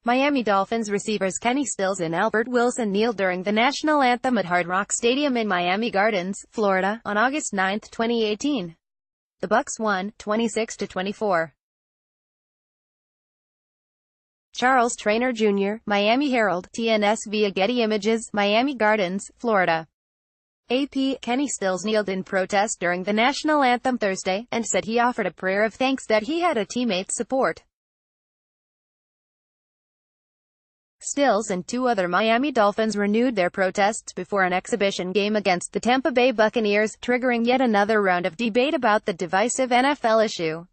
Miami Dolphins receivers Kenny Stills and Albert Wilson kneeled during the national anthem at Hard Rock Stadium in Miami Gardens, Florida, on August 9, 2018. The Bucs won, 26-24. Charles Traynor Jr., Miami Herald, TNS via Getty Images, Miami Gardens, Florida. AP, Kenny Stills kneeled in protest during the national anthem Thursday, and said he offered a prayer of thanks that he had a teammate's support. Stills and two other Miami Dolphins renewed their protests before an exhibition game against the Tampa Bay Buccaneers, triggering yet another round of debate about the divisive NFL issue.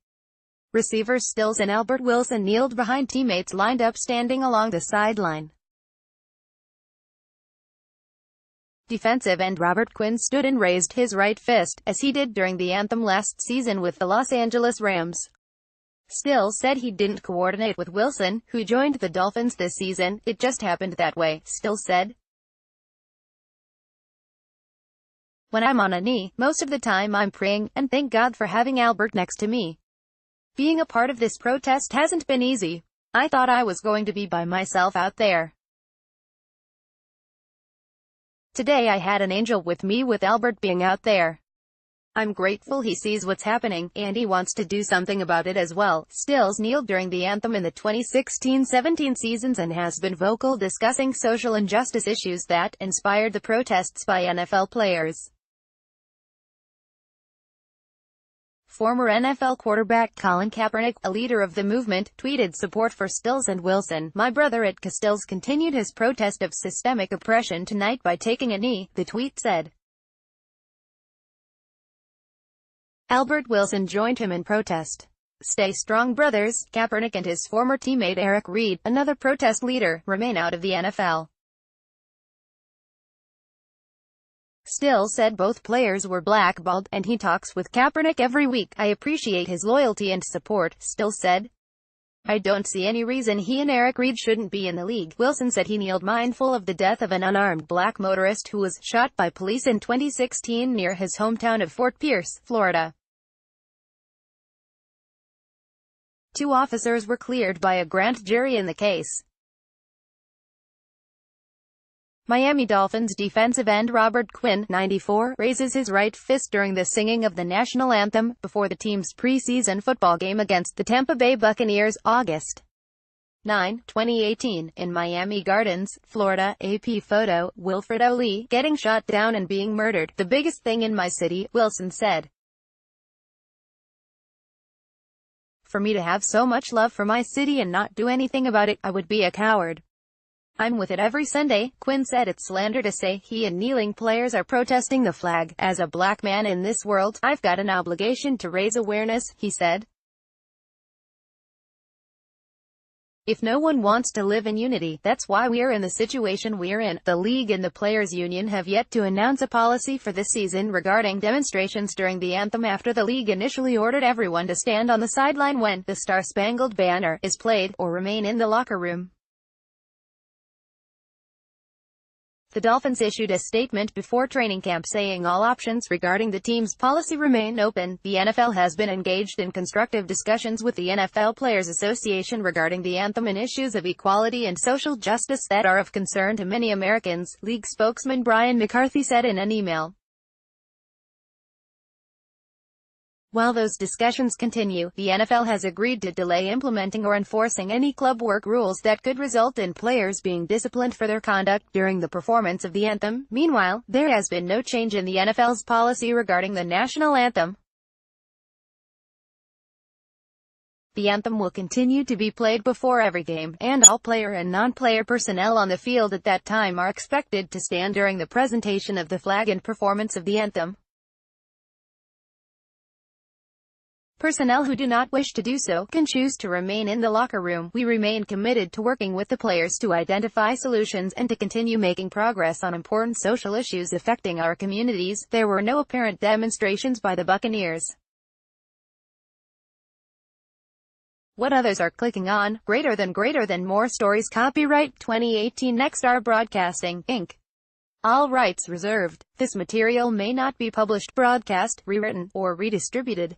Receivers Stills and Albert Wilson kneeled behind teammates lined up standing along the sideline. Defensive end Robert Quinn stood and raised his right fist, as he did during the anthem last season with the Los Angeles Rams. Stills said he didn't coordinate with Wilson, who joined the Dolphins this season. "It just happened that way," Stills said. "When I'm on a knee, most of the time I'm praying, and thank God for having Albert next to me. Being a part of this protest hasn't been easy. I thought I was going to be by myself out there. Today I had an angel with me with Albert being out there. I'm grateful he sees what's happening, and he wants to do something about it as well." Stills kneeled during the anthem in the 2016-17 seasons and has been vocal discussing social injustice issues that inspired the protests by NFL players. Former NFL quarterback Colin Kaepernick, a leader of the movement, tweeted support for Stills and Wilson. "My brother at Stills continued his protest of systemic oppression tonight by taking a knee," the tweet said. Albert Wilson joined him in protest. "Stay strong, brothers." Kaepernick and his former teammate Eric Reid, another protest leader, remain out of the NFL. Stills said both players were blackballed, and he talks with Kaepernick every week. "I appreciate his loyalty and support," Stills said. "I don't see any reason he and Eric Reid shouldn't be in the league." Wilson said he kneeled mindful of the death of an unarmed black motorist who was shot by police in 2016 near his hometown of Fort Pierce, Florida. 2 officers were cleared by a grand jury in the case. Miami Dolphins defensive end Robert Quinn, 94, raises his right fist during the singing of the national anthem, before the team's preseason football game against the Tampa Bay Buccaneers, August 9, 2018, in Miami Gardens, Florida. AP photo, Wilfred O'Lee, getting shot down and being murdered. "The biggest thing in my city," Wilson said. "For me to have so much love for my city and not do anything about it, I would be a coward. I'm with it every Sunday," Quinn said. "It's slander to say he and kneeling players are protesting the flag. As a black man in this world, I've got an obligation to raise awareness," he said. "If no one wants to live in unity, that's why we're in the situation we're in." The league and the players' union have yet to announce a policy for this season regarding demonstrations during the anthem, after the league initially ordered everyone to stand on the sideline when the Star-Spangled Banner is played, or remain in the locker room. The Dolphins issued a statement before training camp saying all options regarding the team's policy remain open. The NFL has been engaged in constructive discussions with the NFL Players Association regarding the anthem and issues of equality and social justice that are of concern to many Americans, league spokesman Brian McCarthy said in an email. While those discussions continue, the NFL has agreed to delay implementing or enforcing any club work rules that could result in players being disciplined for their conduct during the performance of the anthem. Meanwhile, there has been no change in the NFL's policy regarding the national anthem. The anthem will continue to be played before every game, and all player and non-player personnel on the field at that time are expected to stand during the presentation of the flag and performance of the anthem. Personnel who do not wish to do so can choose to remain in the locker room. "We remain committed to working with the players to identify solutions and to continue making progress on important social issues affecting our communities." There were no apparent demonstrations by the Buccaneers. What others are clicking on. Greater than more stories. Copyright 2018 Nexstar Broadcasting, Inc. All rights reserved. This material may not be published, broadcast, rewritten, or redistributed.